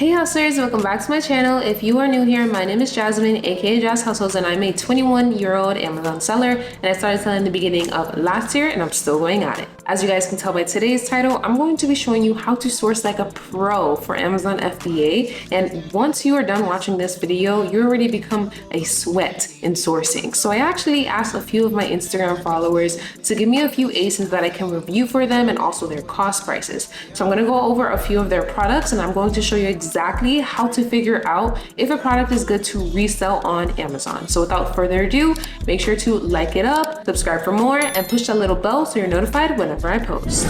Hey hustlers, welcome back to my channel. If you are new here, my name is Jasmine, aka Jazz Hustles, and I'm a 21-year-old Amazon seller, and I started selling in the beginning of last year, and I'm still going at it. As you guys can tell by today's title, I'm going to be showing you how to source like a pro for Amazon FBA, and once you are done watching this video, you already become a sweat in sourcing. So I actually asked a few of my Instagram followers to give me a few ASINs that I can review for them and also their cost prices. So I'm going to go over a few of their products, and I'm going to show you exactly how to figure out if a product is good to resell on Amazon. So without further ado, make sure to like it up, subscribe for more, and push that little bell so you're notified whenever I post.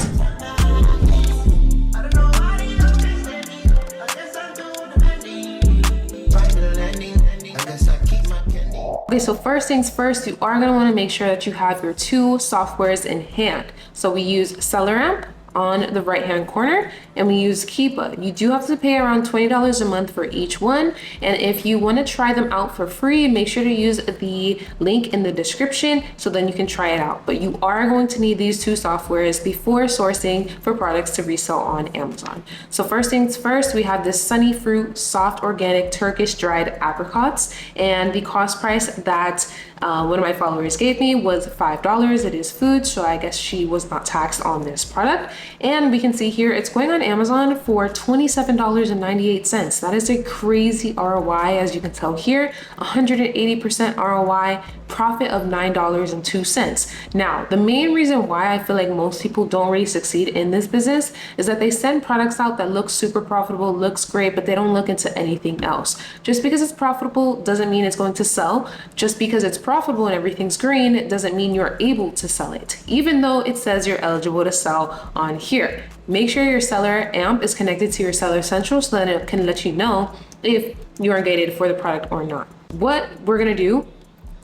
Okay, so first things first, you are going to want to make sure that you have your two softwares in hand. So we use SellerAmp on the right hand corner, and we use Keepa. You do have to pay around $20 a month for each one, and if you want to try them out for free, make sure to use the link in the description so then you can try it out. But you are going to need these two softwares before sourcing for products to resell on Amazon. So first things first, we have this Sunny Fruit soft organic Turkish dried apricots, and the cost price that one of my followers gave me was $5. It is food, so I guess she was not taxed on this product. And we can see here it's going on Amazon for $27.98. That is a crazy ROI, as you can tell here, 180% ROI, profit of $9.02. Now, the main reason why I feel like most people don't really succeed in this business is that they send products out that look super profitable, looks great, but they don't look into anything else. Just because it's profitable doesn't mean it's going to sell. Just because it's profitable and everything's green, it doesn't mean you're able to sell it, even though it says you're eligible to sell on here. Make sure your SellerAmp is connected to your Seller Central so that it can let you know if you are gated for the product or not. What we're gonna do,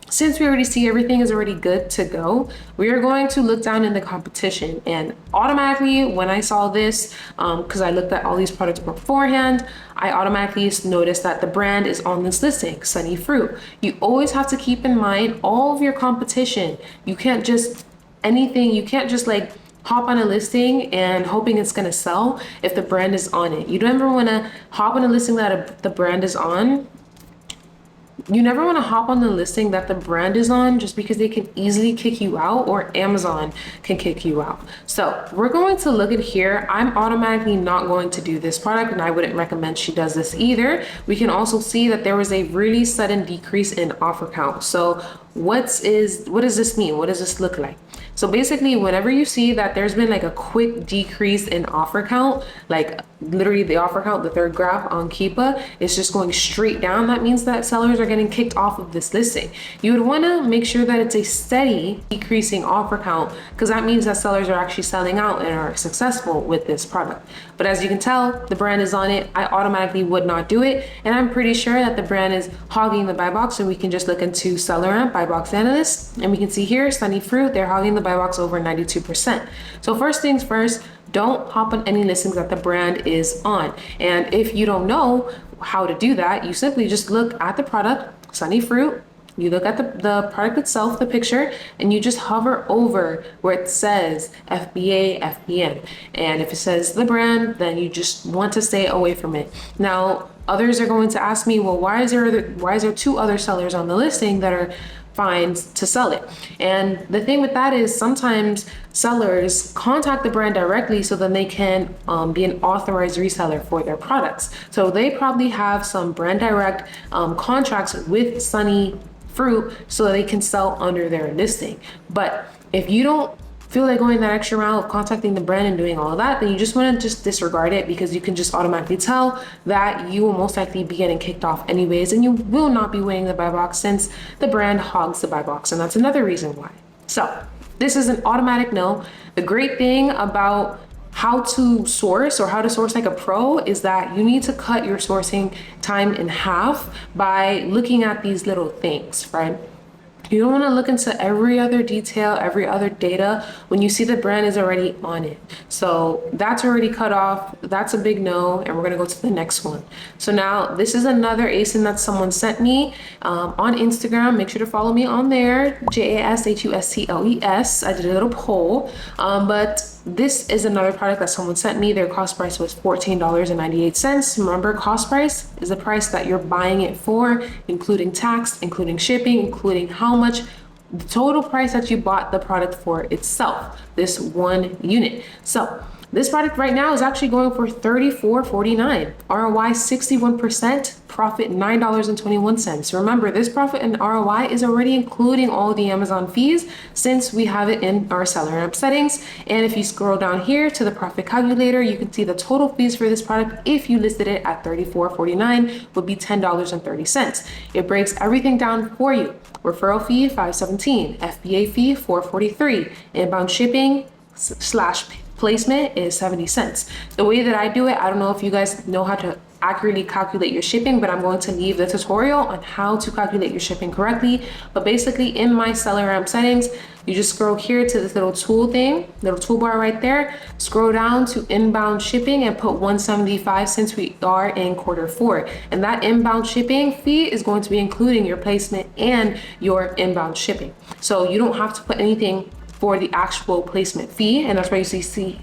since we already see everything is already good to go, we are going to look down in the competition. And automatically, when I saw this, because I looked at all these products beforehand, I automatically noticed that the brand is on this listing, Sunny Fruit. You always have to keep in mind all of your competition. You can't just like hop on a listing and hoping it's gonna sell if the brand is on it. You don't ever wanna hop on a listing that the brand is on. You never want to hop on the listing that the brand is on just because they can easily kick you out, or Amazon can kick you out. So we're going to look at here. I'm automatically not going to do this product, and I wouldn't recommend she does this either. We can also see that there was a really sudden decrease in offer count. So what does this mean? What does this look like? So basically, whenever you see that there's been like a quick decrease in offer count, like literally the offer count, the third graph on Keepa is just going straight down, that means that sellers are getting kicked off of this listing. You would want to make sure that it's a steady decreasing offer count, because that means that sellers are actually selling out and are successful with this product. But as you can tell, the brand is on it. I automatically would not do it, and I'm pretty sure that the brand is hogging the buy box. So we can just look into SellerAmp buy box analyst, and we can see here Sunny Fruit, they're hogging the buy box over 92%. So first things first, don't hop on any listings that the brand is on. And if you don't know how to do that, you simply just look at the product, Sunny Fruit, you look at the product itself, the picture, and you just hover over where it says FBA, FBN. And if it says the brand, then you just want to stay away from it. Now, others are going to ask me, well, why is there two other sellers on the listing that are fine to sell it? And the thing with that is sometimes sellers contact the brand directly so then they can be an authorized reseller for their products. So they probably have some brand direct contracts with Sunny Fruit so they can sell under their listing. But if you don't feel like going that extra round of contacting the brand and doing all of that, then you just want to just disregard it, because you can just automatically tell that you will most likely be getting kicked off anyways, and you will not be winning the buy box since the brand hogs the buy box, and that's another reason why. So this is an automatic no. The great thing about how to source, or how to source like a pro, is that you need to cut your sourcing time in half by looking at these little things, right? You don't want to look into every other detail, every other data when you see the brand is already on it. So that's already cut off. That's a big no. And we're going to go to the next one. So now this is another ASIN that someone sent me on Instagram. Make sure to follow me on there. JASHUSTLES. I did a little poll. But This is another product that someone sent me. Their cost price was $14.98. Remember, cost price is the price that you're buying it for, including tax, including shipping, including how much the total price that you bought the product for itself, this one unit. So this product right now is actually going for $34.49. ROI 61%, profit $9.21. Remember, this profit and ROI is already including all the Amazon fees since we have it in our seller app settings. And if you scroll down here to the profit calculator, you can see the total fees for this product if you listed it at $34.49 would be $10.30. It breaks everything down for you. Referral fee $517, FBA fee $443, inbound shipping / placement is 70 cents. The way that I do it, I don't know if you guys know how to accurately calculate your shipping, but I'm going to leave the tutorial on how to calculate your shipping correctly. But basically in my seller app settings, you just scroll here to this little tool thing, little toolbar right there, scroll down to inbound shipping and put 175 since we are in Q4. And that inbound shipping fee is going to be including your placement and your inbound shipping. So you don't have to put anything for the actual placement fee, and that's why you see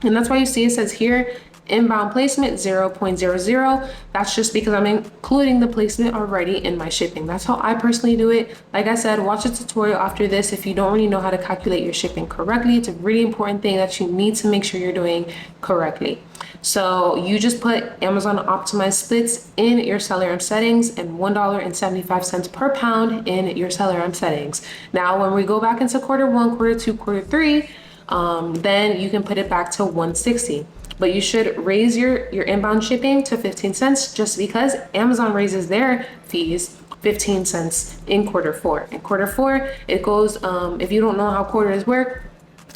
it says here inbound placement 0.00. That's just because I'm including the placement already in my shipping. That's how I personally do it. Like I said, watch a tutorial after this if you don't really know how to calculate your shipping correctly. It's a really important thing that you need to make sure you're doing correctly. So you just put Amazon optimized splits in your seller app settings and $1.75 per pound in your seller app settings. Now, when we go back into Q1, Q2, Q3, then you can put it back to 160. But you should raise your inbound shipping to 15 cents just because Amazon raises their fees 15 cents in Q4. In Q4, it goes, if you don't know how quarters work,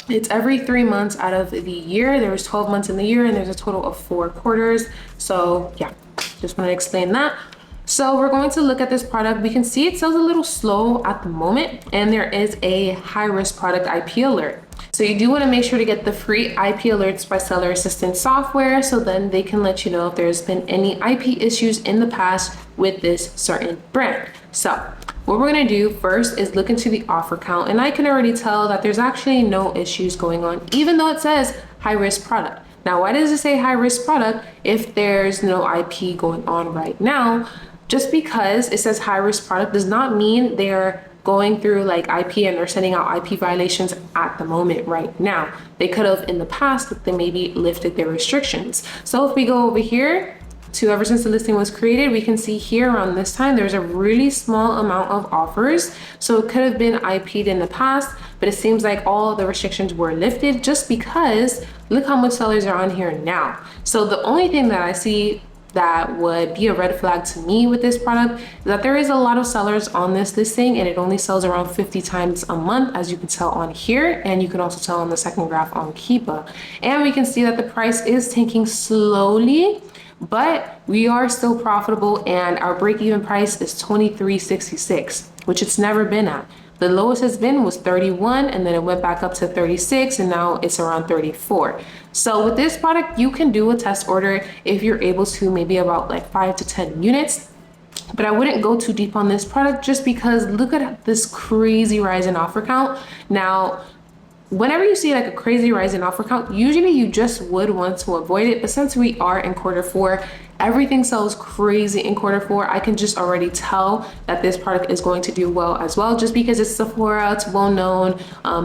it's every 3 months out of the year. There's 12 months in the year and there's a total of 4 quarters. So yeah, just want to explain that. So we're going to look at this product. We can see it sells a little slow at the moment and there is a high risk product IP alert. So you do want to make sure to get the free IP alerts by Seller Assistant software so then they can let you know if there's been any IP issues in the past with this certain brand. So what we're going to do first is look into the offer count, and I can already tell that there's actually no issues going on, even though it says high risk product. Now, why does it say high risk product if there's no IP going on right now? Just because it says high risk product does not mean they're going through like IP and they're sending out IP violations at the moment right now. They could have in the past, but they maybe lifted their restrictions. So if we go over here to ever since the listing was created, we can see here around this time, there's a really small amount of offers. So it could have been IP'd in the past, but it seems like all the restrictions were lifted just because look how much sellers are on here now. So the only thing that I see that would be a red flag to me with this product is that there is a lot of sellers on this listing and it only sells around 50 times a month, as you can tell on here, and you can also tell on the second graph on Keepa. And we can see that the price is tanking slowly, but we are still profitable and our break-even price is $23.66, which it's never been at. The lowest has been was 31 and then it went back up to 36 and now it's around 34. So with this product, you can do a test order if you're able to, maybe about like 5 to 10 units. But I wouldn't go too deep on this product just because look at this crazy rise in offer count. Now, whenever you see like a crazy rise in offer count, usually you just would want to avoid it. But since we are in Q4, everything sells crazy in Q4. I can just already tell that this product is going to do well as well, just because it's Sephora, it's well known,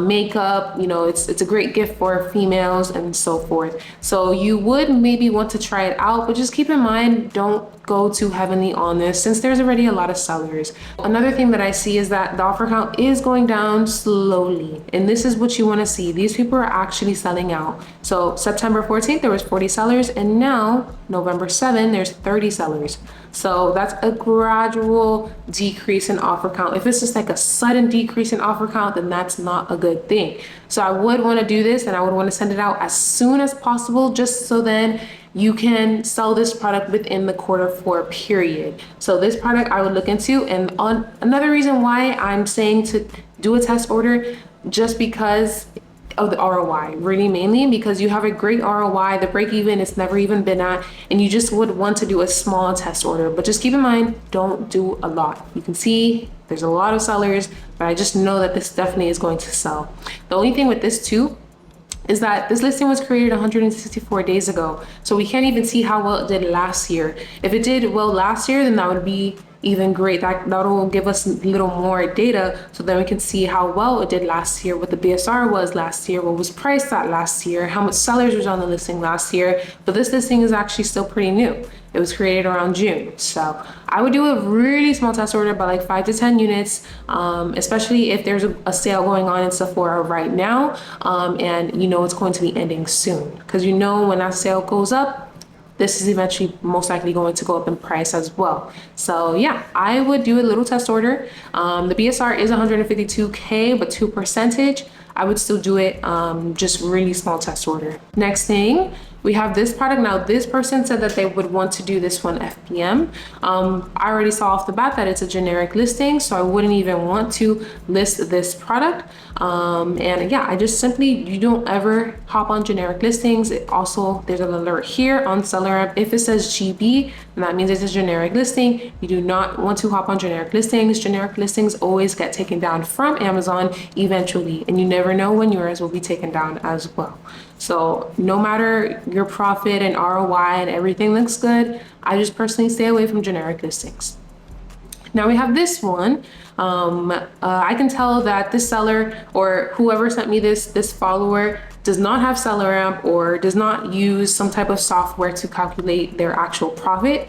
makeup, you know, it's a great gift for females and so forth. So you would maybe want to try it out, but just keep in mind, don't go too heavily on this since there's already a lot of sellers. Another thing that I see is that the offer count is going down slowly, and this is what you want to see. These people are actually selling out. So September 14th, there was 40 sellers, and now November 7th, there's 30 sellers. So that's a gradual decrease in offer count. If it's just like a sudden decrease in offer count, then that's not a good thing. So I would want to do this and I would want to send it out as soon as possible, just so then you can sell this product within the Q4 period. So this product I would look into. And on another reason why I'm saying to do a test order, just because of the ROI, really mainly because you have a great ROI, the break even it's never even been at, and you just would want to do a small test order. But just keep in mind, don't do a lot. You can see there's a lot of sellers, but I just know that this definitely is going to sell. The only thing with this too is that this listing was created 164 days ago. So we can't even see how well it did last year. If it did well last year, then that would be even great. That'll give us a little more data so then we can see how well it did last year, what the BSR was last year, what was priced at last year, how much sellers was on the listing last year. But this listing is actually still pretty new. It was created around June. So I would do a really small test order by like 5 to 10 units, especially if there's a sale going on in Sephora right now, and you know it's going to be ending soon. Because you know when that sale goes up, this is eventually most likely going to go up in price as well. So yeah, I would do a little test order. The BSR is 152K, but 2%. I would still do it, just really small test order. Next thing, we have this product. Now this person said that they would want to do this one FBM. I already saw off the bat that it's a generic listing, so I wouldn't even want to list this product. And yeah, I just simply, you don't ever hop on generic listings. It also, there's an alert here on SellerAmp. If it says GB, then that means it's a generic listing. You do not want to hop on generic listings. Generic listings always get taken down from Amazon eventually, and you never know when yours will be taken down as well. So no matter your profit and ROI and everything looks good, I just personally stay away from generic listings. Now we have this one. I can tell that this seller or whoever sent me this follower does not have SellerAmp or does not use some type of software to calculate their actual profit.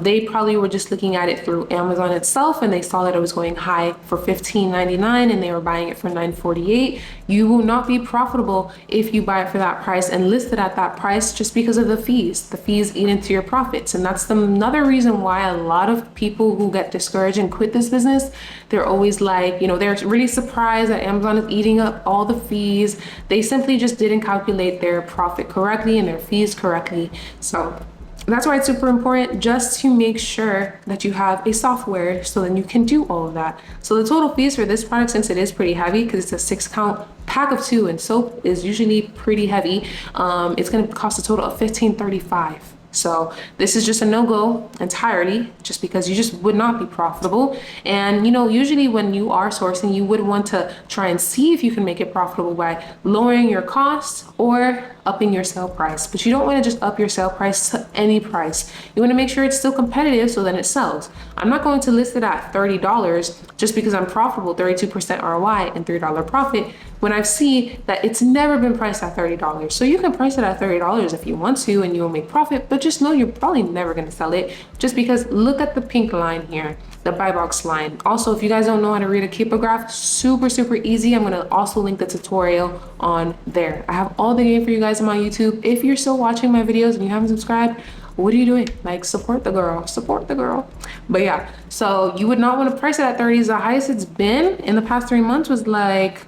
They probably were just looking at it through Amazon itself, and they saw that it was going high for $15.99 and they were buying it for $9.48. You will not be profitable if you buy it for that price and list it at that price just because of the fees. The fees eat into your profits. And that's another reason why a lot of people who get discouraged and quit this business, they're always like, you know, they're really surprised that Amazon is eating up all the fees. They simply just didn't calculate their profit correctly and their fees correctly. So that's why it's super important just to make sure that you have a software so then you can do all of that. So the total fees for this product, since it is pretty heavy because it's a 6-count pack of 2 and soap is usually pretty heavy, it's going to cost a total of $15.35. So this is just a no-go entirely, just because you just would not be profitable. And you know, usually when you are sourcing, you would want to try and see if you can make it profitable by lowering your costs or upping your sale price. But you don't want to just up your sale price to any price. You want to make sure it's still competitive so then it sells. I'm not going to list it at $30 just because I'm profitable, 32% ROI and $3 profit, when I see that it's never been priced at $30. So you can price it at $30 if you want to and you'll make profit, but just know you're probably never going to sell it, just because look at the pink line here, the buy box line. Also, if you guys don't know how to read a Keepa graph, super easy. I'm going to also link the tutorial on there. I have all the game for you guys on my YouTube. If you're still watching my videos and you haven't subscribed, what are you doing? Like, support the girl, support the girl. But yeah, so you would not want to price it at 30. The highest it's been in the past 3 months was like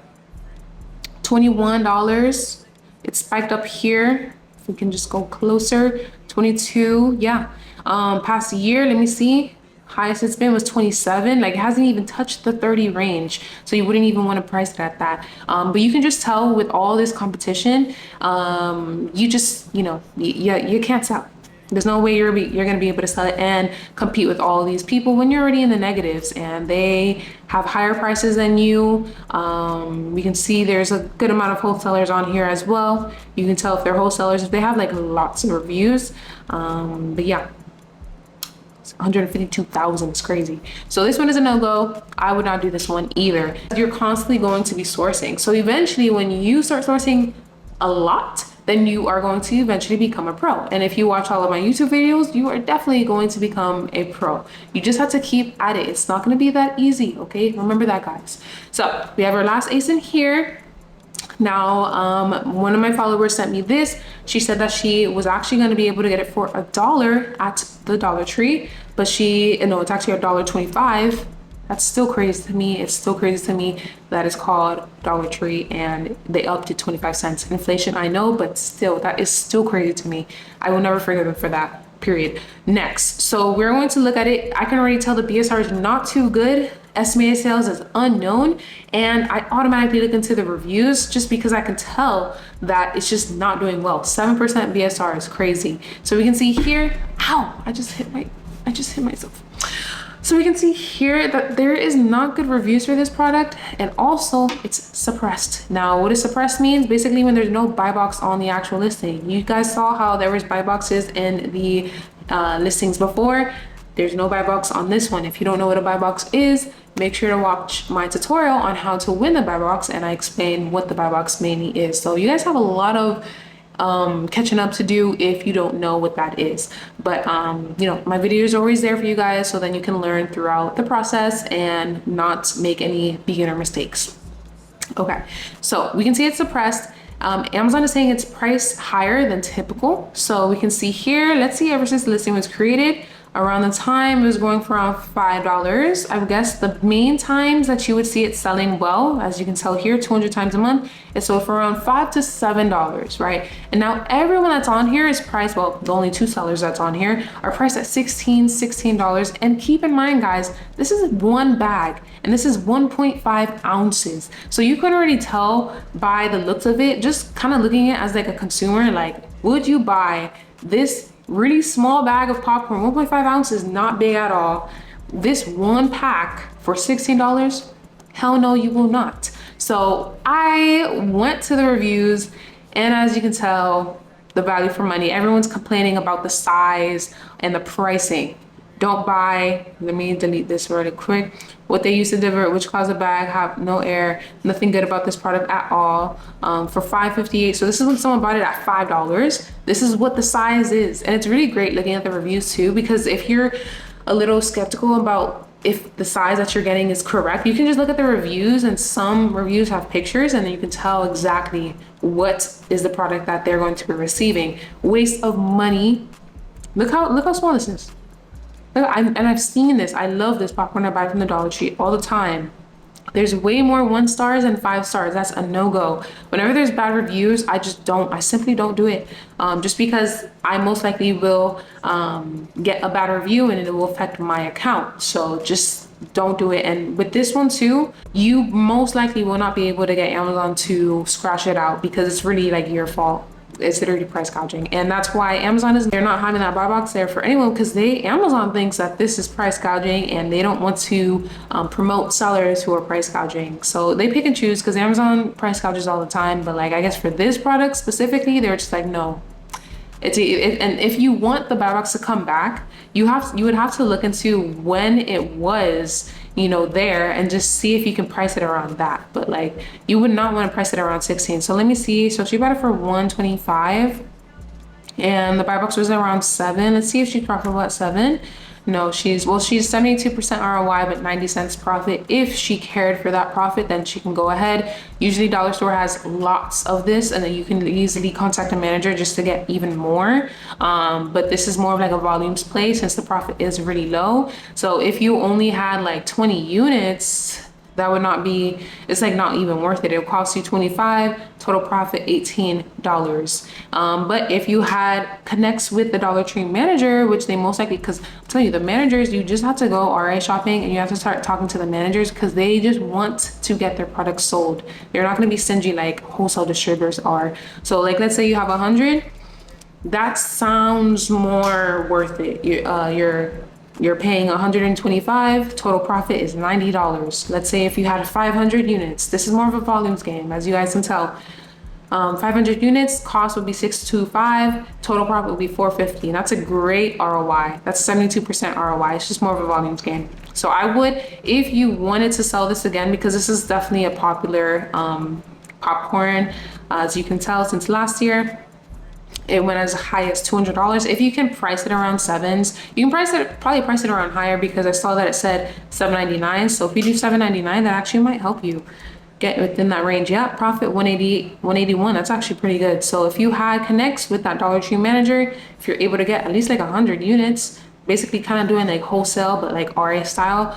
$21. It spiked up here. If we can just go closer, 22. Yeah. Past year, let me see. Highest it's been was 27. Like, it hasn't even touched the 30 range. So you wouldn't even want to price it at that. But you can just tell with all this competition, you just, you know, you can't sell. There's no way you're going to be able to sell it and compete with all these people when you're already in the negatives and they have higher prices than you. We can see there's a good amount of wholesalers on here as well. You can tell if they're wholesalers, if they have like lots of reviews. But yeah, 152,000 is crazy. So this one is a no-go. I would not do this one either. You're constantly going to be sourcing. So eventually when you start sourcing a lot, then you are going to eventually become a pro. And if you watch all of my YouTube videos, you are definitely going to become a pro. You just have to keep at it. It's not going to be that easy, okay? Remember that, guys. So we have our last ace in here. Now, one of my followers sent me this. She said that she was actually going to be able to get it for $1 at the Dollar Tree, but it's actually $1.25. That's still crazy to me. It's still crazy to me that it's called Dollar Tree and they upped it 25 cents. Inflation, I know, but still, that is still crazy to me. I will never forgive them for that, period. Next, so we're going to look at it. I can already tell the BSR is not too good. Estimated sales is unknown. And I automatically look into the reviews just because I can tell that it's just not doing well. 7% BSR is crazy. So we can see here, ow, I just hit myself. So we can see here that there is not good reviews for this product, and also it's suppressed. Now, what is suppressed means basically when there's no buy box on the actual listing. You guys saw how there was buy boxes in the listings before. There's no buy box on this one. If you don't know what a buy box is, make sure to watch my tutorial on how to win the buy box, and I explain what the buy box mainly is. So you guys have a lot of catching up to do if you don't know what that is, but you know, my video is always there for you guys, so then you can learn throughout the process and not make any beginner mistakes. Okay, so we can see it's suppressed. Amazon is saying it's priced higher than typical. So we can see here, let's see, ever since the listing was created, around the time it was going for around $5. I would guess the main times that you would see it selling well, as you can tell here, 200 times a month, it sold for around $5 to $7, right? And now everyone that's on here is priced, well, the only 2 sellers that's on here are priced at $16. And keep in mind, guys, this is one bag and this is 1.5 ounces. So you can already tell by the looks of it, just kind of looking at it as like a consumer, like, would you buy this really small bag of popcorn? 1.5 ounces, not big at all. This one pack for $16? Hell no, you will not. So I went to the reviews, and as you can tell, the value for money, everyone's complaining about the size and the pricing. Don't buy, let me delete this really quick. What they used to deliver, which caused the bag have no air, nothing good about this product at all, for $5.58. So this is when someone bought it at $5. This is what the size is. And it's really great looking at the reviews too, because if you're a little skeptical about if the size that you're getting is correct, you can just look at the reviews, and some reviews have pictures, and then you can tell exactly what is the product that they're going to be receiving. Waste of money. Look how small this is. And I've seen this. I love this popcorn I buy from the Dollar Tree all the time. There's way more 1 stars than 5 stars. That's a no-go. Whenever there's bad reviews, I simply don't do it. Just because I most likely will get a bad review and it will affect my account. So just don't do it. And with this one too, you most likely will not be able to get Amazon to scratch it out, because it's really like your fault. It's literally price gouging, and that's why they're not having that buy box there for anyone, because Amazon thinks that this is price gouging, and they don't want to promote sellers who are price gouging. So they pick and choose, because Amazon price gouges all the time, but like I guess for this product specifically, they're just like, no. And if you want the buy box to come back, you would have to look into when it was, you know, there, and just see if you can price it around that. But like, you would not want to price it around 16. So let me see. So she bought it for $125, and the buy box was around 7. Let's see if she's profitable at 7. No, she's 72% ROI, but 90 cents profit. If she cared for that profit, then she can go ahead. Usually Dollar Store has lots of this, and then you can easily contact a manager just to get even more. But this is more of like a volumes play, since the profit is really low. So if you only had like 20 units, that would not be, it's like not even worth it. It'll cost you 25, total profit $18. But if you had connects with the Dollar Tree manager, which they most likely, because I'm telling you, the managers, you just have to go RA shopping, and you have to start talking to the managers, because they just want to get their products sold. They're not going to be stingy like wholesale distributors are. So like, let's say you have 100, that sounds more worth it. You're paying 125, total profit is $90. Let's say if you had 500 units, this is more of a volumes game, as you guys can tell. 500 units, cost would be $625, total profit would be $450. And that's a great ROI. That's 72% ROI. It's just more of a volumes game. So I would, if you wanted to sell this again, because this is definitely a popular popcorn, as you can tell, since last year. It went as high as $200. If you can price it around 7s, you can probably price it around higher, because I saw that it said $7.99. So if you do $7.99, that actually might help you get within that range. Yeah, profit 180, 181. That's actually pretty good. So if you had connects with that Dollar Tree manager, if you're able to get at least like 100 units, basically kind of doing like wholesale, but like RA style,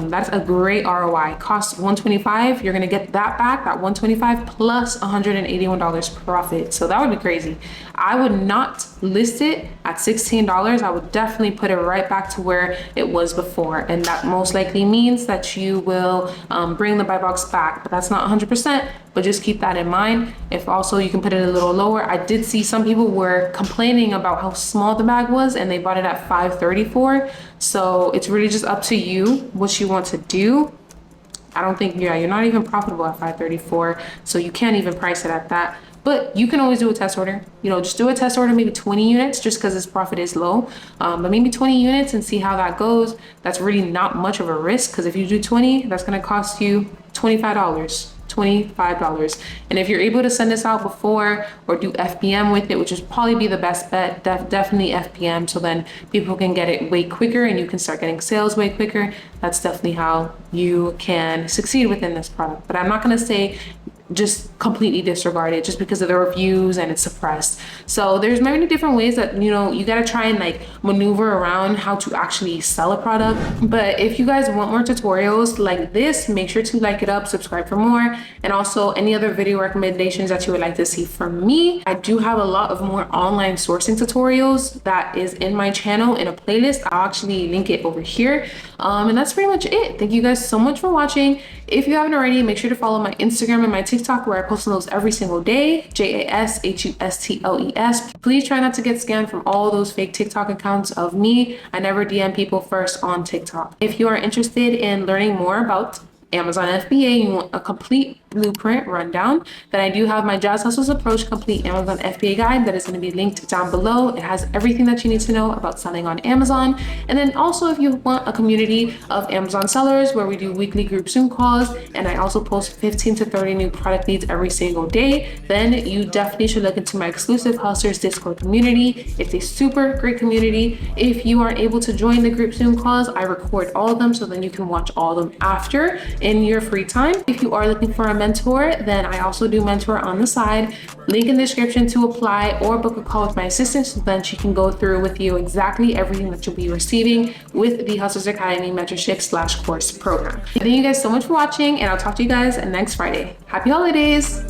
that's a great ROI. Costs $125, you're gonna get that back, that $125 plus $181 profit. So that would be crazy. I would not list it at $16. I would definitely put it right back to where it was before, and that most likely means that you will bring the buy box back, but that's not 100%, but just keep that in mind. If also you can put it a little lower. I did see some people were complaining about how small the bag was, and they bought it at $5.30. $5.34. So it's really just up to you what you want to do. I don't think, yeah, you're not even profitable at $5.34, so you can't even price it at that. But you can always do a test order. You know, just do a test order, maybe 20 units, just because its profit is low. But maybe 20 units and see how that goes. That's really not much of a risk, because if you do 20, that's going to cost you $25. And if you're able to send this out before or do FBM with it, which would probably be the best bet, definitely FBM, so then people can get it way quicker and you can start getting sales way quicker. That's definitely how you can succeed within this product. But I'm not going to say just completely disregard it just because of the reviews and it's suppressed. So there's many different ways that, you know, you got to try and like maneuver around how to actually sell a product. But if you guys want more tutorials like this, make sure to like it up, subscribe for more, and also any other video recommendations that you would like to see from me. I do have a lot of more online sourcing tutorials that is in my channel in a playlist. I'll actually link it over here. And that's pretty much it. Thank you guys so much for watching. If you haven't already, make sure to follow my Instagram and my TikTok, where I post those every single day, JASHUSTLES. Please try not to get scammed from all those fake TikTok accounts of me. I never DM people first on TikTok. If you are interested in learning more about Amazon FBA, you want a complete blueprint rundown, then I do have my Jazz Hustles Approach Complete Amazon FBA guide that is going to be linked down below. It has everything that you need to know about selling on Amazon. And then also, if you want a community of Amazon sellers where we do weekly group Zoom calls, and I also post 15 to 30 new product leads every single day, then you definitely should look into my exclusive Hustlers Discord community. It's a super great community. If you aren't able to join the group Zoom calls, I record all of them, so then you can watch all of them after in your free time. If you are looking for a mentor, then I also do mentor on the side. Link in the description to apply or book a call with my assistant, so then she can go through with you exactly everything that you'll be receiving with the Hustlers Academy mentorship/course program. Thank you guys so much for watching, and I'll talk to you guys next Friday. Happy holidays.